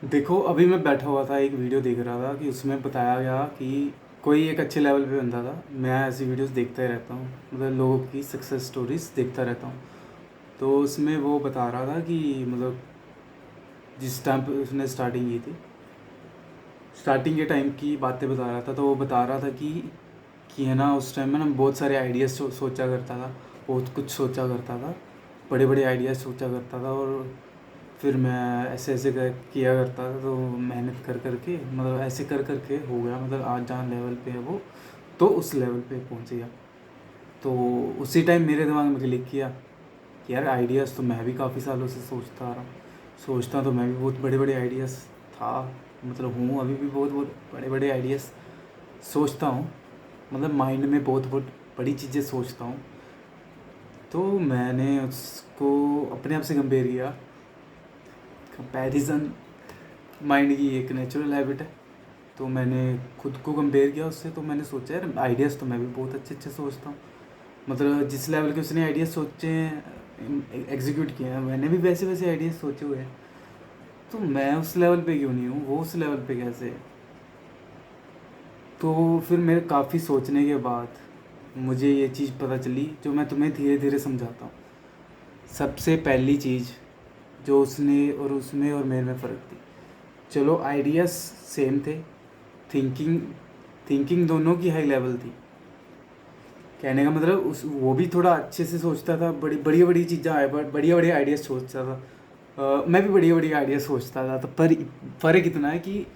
देखो, अभी मैं बैठा हुआ था, एक वीडियो देख रहा था कि उसमें बताया गया कि कोई एक अच्छे लेवल पे बंदा था। मैं ऐसी वीडियोस देखता ही रहता हूँ, मतलब लोगों की सक्सेस स्टोरीज देखता रहता हूँ। तो उसमें वो बता रहा था कि मतलब जिस टाइम पे उसने स्टार्टिंग की थी, स्टार्टिंग के टाइम की बातें बता रहा था। तो वो बता रहा था कि है ना, उस टाइम में ना बहुत सारे आइडियाज़ सोचा करता था, बहुत कुछ सोचा करता था, बड़े बड़े आइडियाज़ सोचा करता था। और फिर मैं ऐसे ऐसे किया करता था, तो मेहनत कर कर के मतलब ऐसे कर कर के हो गया, मतलब आज जहाँ लेवल पे है वो, तो उस लेवल पे पहुँच गया। तो उसी टाइम मेरे दिमाग में क्लिक किया कि यार आइडियाज़ तो मैं भी काफ़ी सालों से सोचता आ रहा हूँ। सोचता तो मैं भी बहुत बड़े बड़े आइडियाज़ था, मतलब हूँ अभी भी बहुत बहुत बड़े बड़े आइडियाज़ सोचता हूँ, मतलब माइंड में बहुत बहुत बड़ी चीज़ें सोचता हूँ। तो मैंने उसको अपने आप से कंपेयर किया। कंपैरिजन माइंड की एक नेचुरल हैबिट है। तो मैंने खुद को कंपेयर किया उससे। तो मैंने सोचा यार आइडियाज़ तो मैं भी बहुत अच्छे अच्छे सोचता हूँ, मतलब जिस लेवल के उसने आइडियाज़ सोचे हैं, एग्जीक्यूट किए हैं, मैंने भी वैसे वैसे आइडियाज़ सोचे हुए हैं। तो मैं उस लेवल पे क्यों नहीं हूँ, वो उस लेवल पे कैसे है। तो फिर मेरे काफ़ी सोचने के बाद मुझे ये चीज़ पता चली, जो मैं तुम्हें धीरे धीरे समझाता हूँ। सबसे पहली चीज़ जो उसने और उसमें और मेरे में फ़र्क थी, चलो आइडियाज़ सेम थे, थिंकिंग थिंकिंग दोनों की हाई लेवल थी। कहने का मतलब उस वो भी थोड़ा अच्छे से सोचता था, बड़ी बड़ी बड़ी चीज़ें आए, बढ़िया बढ़िया आइडियाज़ सोचता था। मैं भी बढ़िया बढ़िया आइडियाज़ सोचता था। तो पर फ़र्क इतना है कि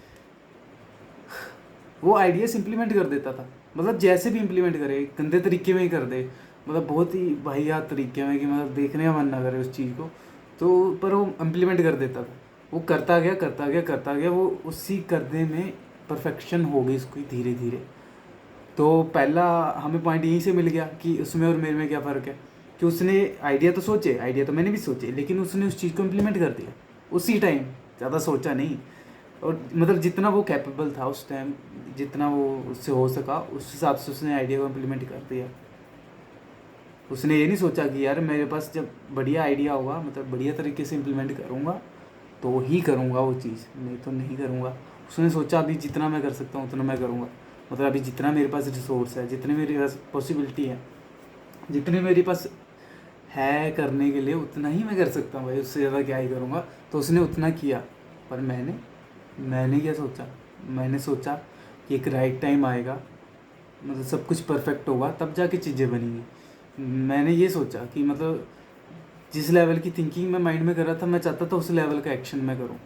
वो आइडियाज़ इम्प्लीमेंट कर देता था, मतलब जैसे भी इम्प्लीमेंट करे, गंदे तरीके में ही कर दे, मतलब बहुत ही वाहियात तरीके में कि मतलब देखने का मन ना करे उस चीज़ को। तो पर वो इम्प्लीमेंट कर देता था। वो करता गया करता गया करता गया, वो उसी करने में परफेक्शन हो गई उसकी धीरे धीरे। तो पहला हमें पॉइंट यहीं से मिल गया कि उसमें और मेरे में क्या फ़र्क है, कि उसने आइडिया तो सोचे, आइडिया तो मैंने भी सोचे, लेकिन उसने उस चीज़ को इम्प्लीमेंट कर दिया उसी टाइम, ज़्यादा सोचा नहीं। और मतलब जितना वो कैपेबल था उस टाइम, जितना वो उससे हो सका उस हिसाब से उसने आइडिया को इम्प्लीमेंट कर दिया। उसने ये नहीं सोचा कि यार मेरे पास जब बढ़िया आइडिया होगा, मतलब बढ़िया तरीके से इम्प्लीमेंट करूँगा तो ही करूँगा वो चीज़, नहीं तो नहीं करूँगा। उसने सोचा अभी जितना मैं कर सकता हूँ उतना मैं करूँगा, मतलब अभी जितना मेरे पास रिसोर्स है, जितनी मेरे पास पॉसिबिलिटी है, जितने मेरे पास है करने के लिए, उतना ही मैं कर सकता हूँ भाई, उससे ज़्यादा क्या ही करूँगा। तो उसने उतना किया। पर मैंने क्या सोचा, मैंने सोचा कि एक राइट टाइम आएगा, मतलब सब कुछ परफेक्ट होगा तब जाके चीज़ें बनेंगी। मैंने ये सोचा कि मतलब जिस लेवल की थिंकिंग मैं माइंड में कर रहा था, मैं चाहता था उस लेवल का एक्शन मैं करूँ।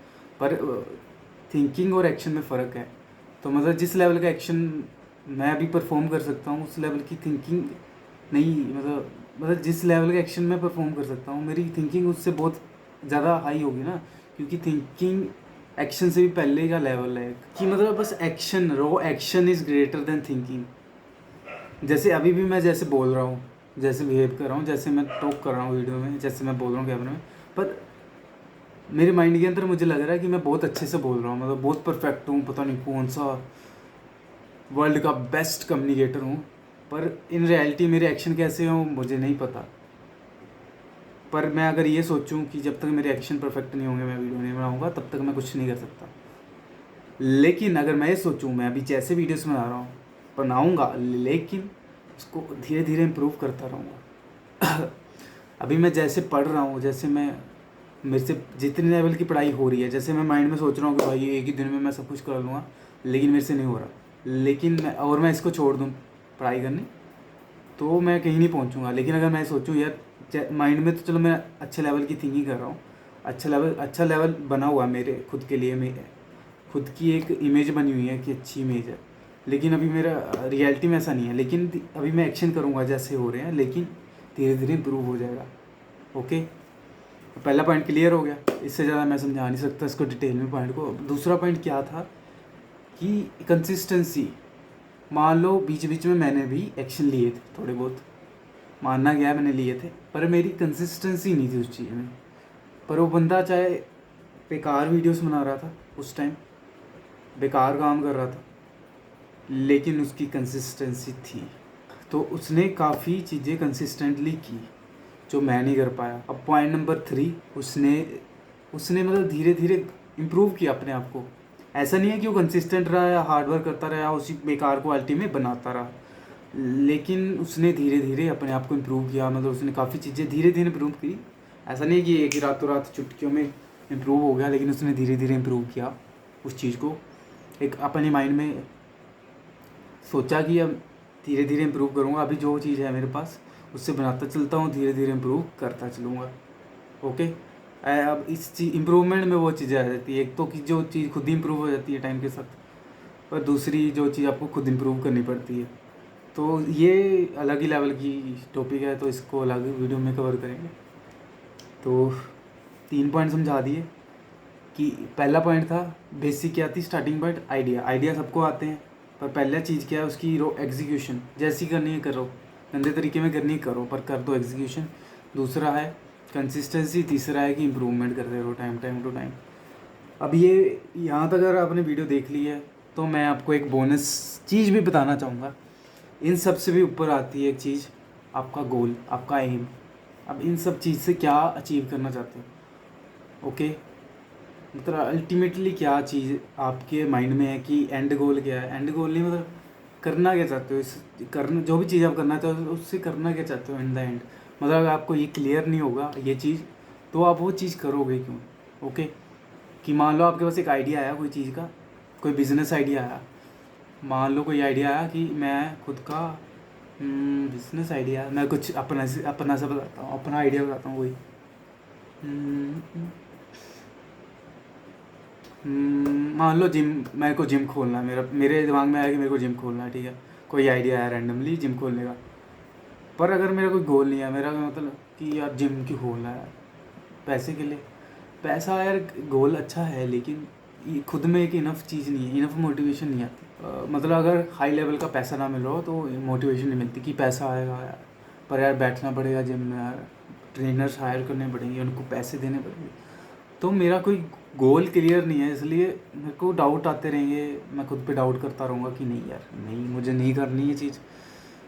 पर थिंकिंग और एक्शन में फ़र्क है। तो मतलब जिस लेवल का एक्शन मैं अभी परफॉर्म कर सकता हूँ, उस लेवल की थिंकिंग नहीं, मतलब जिस लेवल का एक्शन मैं परफॉर्म कर सकता हूँ, मेरी थिंकिंग उससे बहुत ज़्यादा हाई होगी ना। क्योंकि थिंकिंग एक्शन से भी पहले का लेवल है, कि मतलब बस action, raw action is greater than thinking. जैसे अभी भी मैं जैसे बोल रहा हूँ, जैसे बिहेव कर रहा हूँ, जैसे मैं टॉक कर रहा हूँ वीडियो में, जैसे मैं बोल रहा हूँ कैमरे में, पर मेरे माइंड के अंदर मुझे लग रहा है कि मैं बहुत अच्छे से बोल रहा हूँ, मतलब बहुत परफेक्ट हूँ, पता नहीं कौन सा वर्ल्ड का बेस्ट कम्युनिकेटर हूँ। पर इन रियलिटी मेरे एक्शन कैसे हों मुझे नहीं पता। पर मैं अगर ये सोचूं कि जब तक मेरे एक्शन परफेक्ट नहीं होंगे, मैं वीडियो नहीं बनाऊंगा, तब तक मैं कुछ नहीं कर सकता। लेकिन अगर मैं ये सोचूं, मैं अभी जैसे वीडियोस बना रहा हूँ बनाऊंगा, लेकिन उसको धीरे धीरे इम्प्रूव करता रहूँगा। अभी मैं जैसे पढ़ रहा हूँ, जैसे मैं, मेरे से जितनी लेवल की पढ़ाई हो रही है, जैसे मैं माइंड में सोच रहा हूँ कि भाई एक ही दिन में मैं सब कुछ कर लूँगा, लेकिन मेरे से नहीं हो रहा। लेकिन मैं इसको छोड़ दूँ पढ़ाई करनी, तो मैं कहीं नहीं पहुंचूंगा। लेकिन अगर मैं सोचूं यार माइंड में, तो चलो मैं अच्छे लेवल की थिंकिंग कर रहा हूँ, अच्छा लेवल बना हुआ है मेरे खुद के लिए, मेरे खुद की एक इमेज बनी हुई है कि अच्छी इमेज है। लेकिन अभी मेरा रियलिटी में ऐसा नहीं है। लेकिन अभी मैं एक्शन करूँगा जैसे हो रहे हैं, लेकिन धीरे धीरे इम्प्रूव हो जाएगा। ओके, तो पहला पॉइंट क्लियर हो गया। इससे ज़्यादा मैं समझा नहीं सकता इसको डिटेल में पॉइंट को। दूसरा पॉइंट क्या था कि कंसिस्टेंसी। मान लो बीच बीच में मैंने भी एक्शन लिए थे थोड़े बहुत, मानना गया मैंने लिए थे, पर मेरी कंसिस्टेंसी नहीं थी उस चीज़ में। पर वो बंदा चाहे बेकार वीडियोस बना रहा था उस टाइम, बेकार काम कर रहा था, लेकिन उसकी कंसिस्टेंसी थी। तो उसने काफ़ी चीज़ें कंसिस्टेंटली की जो मैं नहीं कर पाया। अब पॉइंट नंबर 3, उसने उसने मतलब धीरे धीरे इम्प्रूव किया अपने आप को। ऐसा नहीं है कि वो कंसिस्टेंट रहा या हार्ड वर्क करता रहा, उसी बेकार क्वालिटी में बनाता रहा, लेकिन उसने धीरे धीरे अपने आप को इम्प्रूव किया। मतलब उसने काफ़ी चीज़ें धीरे धीरे इम्प्रूव की। ऐसा नहीं है कि एक ही रातों रात चुटकियों में इम्प्रूव हो गया, लेकिन उसने धीरे धीरे इम्प्रूव किया उस चीज़ को। एक अपने माइंड में सोचा कि अब धीरे धीरे इम्प्रूव करूँगा, अभी जो चीज़ है मेरे पास उससे बनाता चलता हूँ, धीरे धीरे इम्प्रूव करता चलूँगा। ओके। अब इस चीज इम्प्रूवमेंट में वो चीज़ें आ जाती है, एक तो कि जो चीज़ खुद ही इम्प्रूव हो जाती है टाइम के साथ, और दूसरी जो चीज़ आपको खुद इम्प्रूव करनी पड़ती है। तो ये अलग ही लेवल की टॉपिक है, तो इसको अलग वीडियो में कवर करेंगे। तो 3 पॉइंट समझा दिए कि पहला पॉइंट था बेसिक क्या थी, स्टार्टिंग पॉइंट आइडिया सबको आते हैं, पर पहला चीज़ क्या है उसकी एग्जीक्यूशन, जैसी करनी है करो, गंदे तरीके में करनी है करो, पर कर दो एग्जीक्यूशन। दूसरा है कंसिस्टेंसी, तीसरा है कि इम्प्रूवमेंट करते रहो टाइम टू टाइम। अब ये यहाँ तक अगर आपने वीडियो देख ली है तो मैं आपको एक बोनस चीज़ भी बताना चाहूँगा। इन सब से भी ऊपर आती है एक चीज़, आपका गोल, आपका एम। अब इन सब चीज़ से क्या अचीव करना चाहते हो। ओके, मतलब अल्टीमेटली क्या चीज़ आपके माइंड में है कि एंड गोल क्या है। एंड गोल नहीं, मतलब करना क्या चाहते हो, इस करना जो भी चीज़ आप करना चाहते हो उससे करना क्या चाहते हो इन द एंड। मतलब अगर आपको ये क्लियर नहीं होगा ये चीज़, तो आप वो चीज़ करोगे क्यों। ओके, कि मान लो आपके पास एक आइडिया आया कोई चीज़ का, कोई बिज़नेस आइडिया आया, मान लो कोई आइडिया आया कि मैं खुद का बिज़नेस आइडिया, मैं कुछ अपना सा बताता हूँ, अपना आइडिया बताता हूँ। वही मान लो जिम, मेरे को जिम खोलना है, मेरे दिमाग में आया कि मेरे को जिम खोलना है, ठीक है। कोई आइडिया आया रैंडमली जिम खोलने का, पर अगर मेरा कोई गोल नहीं है, मेरा मतलब कि यार जिम क्यों खोलना है, पैसे के लिए। पैसा यार गोल अच्छा है, लेकिन ये खुद में एक इनफ चीज़ नहीं है, इनफ मोटिवेशन नहीं आती। मतलब अगर हाई लेवल का पैसा ना मिल रहा हो तो मोटिवेशन नहीं मिलती कि पैसा आएगा यार, पर यार बैठना पड़ेगा जिम में, यार ट्रेनर्स हायर करने पड़ेंगे, उनको पैसे देने पड़ेंगे। तो मेरा कोई गोल क्लियर नहीं है, इसलिए मेरे को डाउट आते रहेंगे, मैं खुद पे डाउट करता रहूँगा कि नहीं यार, नहीं मुझे नहीं करनी ये चीज़,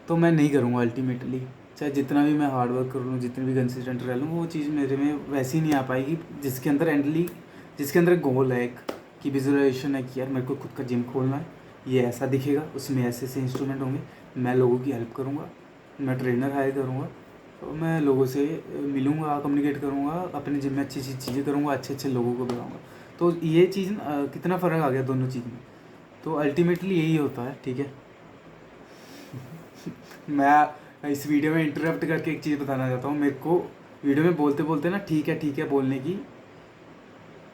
तो मैं नहीं करूँगा अल्टीमेटली। चाहे जितना भी मैं हार्ड वर्क कर लूँ, जितनी भी कंसिस्टेंट रह लूँ, वो चीज़ मेरे में वैसी नहीं आ पाएगी जिसके अंदर गोल है एक, कि विजुअलाइजेशन है कि यार मेरे को खुद का जिम खोलना है, ये ऐसा दिखेगा, उसमें ऐसे ऐसे इंस्ट्रूमेंट होंगे, मैं लोगों की हेल्प करूँगा, मैं ट्रेनर हायर करूँगा, तो मैं लोगों से मिलूँगा, कम्युनिकेट करूँगा, अपने जिम में अच्छी अच्छी चीज़ें करूँगा, अच्छे अच्छे लोगों को बुलाऊँगा। तो ये चीज़ कितना फ़र्क आ गया दोनों चीज़ में। तो अल्टीमेटली यही होता है, ठीक है। मैं इस वीडियो में इंटरप्ट करके एक चीज़ बताना चाहता हूँ। मेरे को वीडियो में बोलते बोलते ना ठीक है बोलने की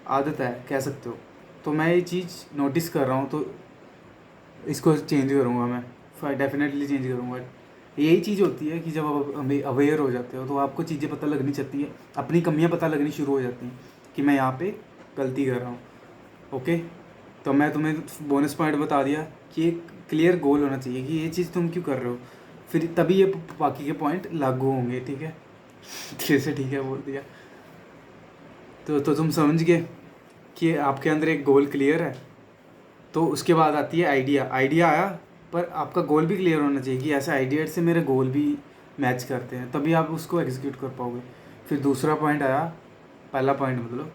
आदत है, कह सकते हो। तो मैं ये चीज़ नोटिस कर रहा हूँ, तो इसको चेंज करूँगा, मैं डेफिनेटली चेंज करूँगा। यही चीज़ होती है कि जब आप अवेयर हो जाते हो तो आपको चीज़ें पता लगनी चाहती है, अपनी कमियां पता लगनी शुरू हो जाती हैं कि मैं यहाँ पे गलती कर रहा हूँ। ओके, तो मैं तुम्हें बोनस पॉइंट बता दिया कि एक क्लियर गोल होना चाहिए कि ये चीज़ तुम क्यों कर रहे हो, फिर तभी ये बाकी के पॉइंट लागू होंगे, ठीक है। धीरे से ठीक है बोल दिया, तो तुम समझ गए कि आपके अंदर एक गोल क्लियर है। तो उसके बाद आती है आइडिया आया, पर आपका गोल भी क्लियर होना चाहिए कि ऐसे आइडिया से मेरे गोल भी मैच करते हैं, तभी आप उसको एग्जीक्यूट कर पाओगे। फिर दूसरा पॉइंट आया, पहला पॉइंट मतलब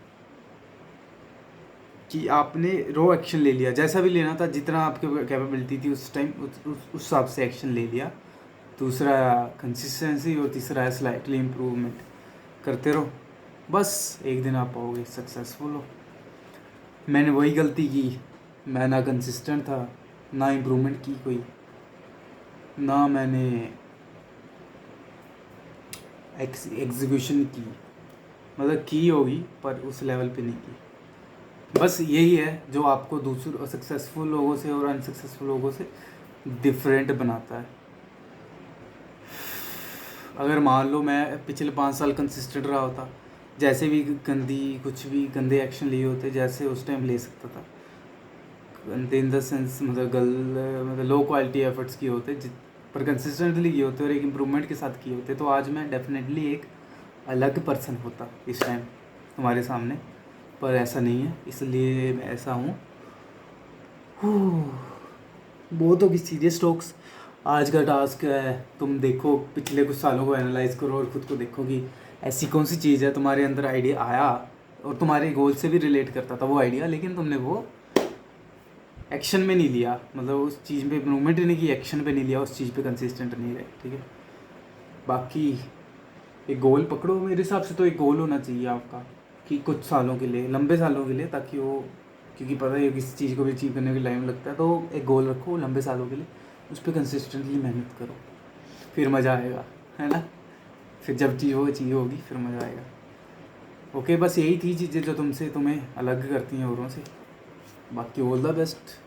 कि आपने रो एक्शन ले लिया, जैसा भी लेना था, जितना आपके कैपेबिलिटी थी उस टाइम, उस हिसाब से एक्शन ले लिया। दूसरा कंसिस्टेंसी, और तीसरा है स्लाइटली इम्प्रूवमेंट। करते रहो, बस एक दिन आप पाओगे सक्सेसफुल हो। मैंने वही गलती की, मैं ना कंसिस्टेंट था, ना इम्प्रूवमेंट की कोई, ना मैंने एग्जीक्यूशन की, मतलब की होगी पर उस लेवल पे नहीं की। बस यही है जो आपको दूसरे सक्सेसफुल लोगों से और अनसक्सेसफुल लोगों से डिफरेंट बनाता है। अगर मान लो मैं पिछले 5 साल कंसिस्टेंट रहा होता, जैसे भी कुछ भी गंदे एक्शन लिए होते जैसे उस टाइम ले सकता था, गंदे इन द सेंस मतलब लो क्वालिटी एफर्ट्स किए होते, पर कंसिस्टेंटली किए होते और एक इम्प्रूवमेंट के साथ किए होते, तो आज मैं डेफिनेटली एक अलग पर्सन होता इस टाइम तुम्हारे सामने। पर ऐसा नहीं है, इसलिए मैं ऐसा हूँ। बहुत होगी सीरियस टॉक्स। आज का टास्क है, तुम देखो पिछले कुछ सालों को एनालाइज करो और ख़ुद को देखो कि ऐसी कौन सी चीज़ है तुम्हारे अंदर आइडिया आया और तुम्हारे गोल से भी रिलेट करता था वो आइडिया, लेकिन तुमने वो एक्शन में नहीं लिया, मतलब उस चीज़ पे इम्प्रूवमेंट नहीं की, एक्शन पे नहीं लिया, उस चीज़ पे कंसिस्टेंट नहीं रहे, ठीक है। बाकी एक गोल पकड़ो, मेरे हिसाब से तो एक गोल होना चाहिए आपका कि कुछ सालों के लिए, लंबे सालों के लिए, ताकि वो, क्योंकि पता है किसी चीज़ को भी अचीव करने में टाइम लगता है, तो एक गोल रखो लंबे सालों के लिए, उस पर कंसिस्टेंटली मेहनत करो, फिर मज़ा आएगा, है ना। फिर जब चीज़ वो चीज़ होगी फिर मज़ा आएगा। ओके, बस यही थी चीज़ें जो तुम्हें अलग करती हैं औरों से। बाकी ऑल द बेस्ट।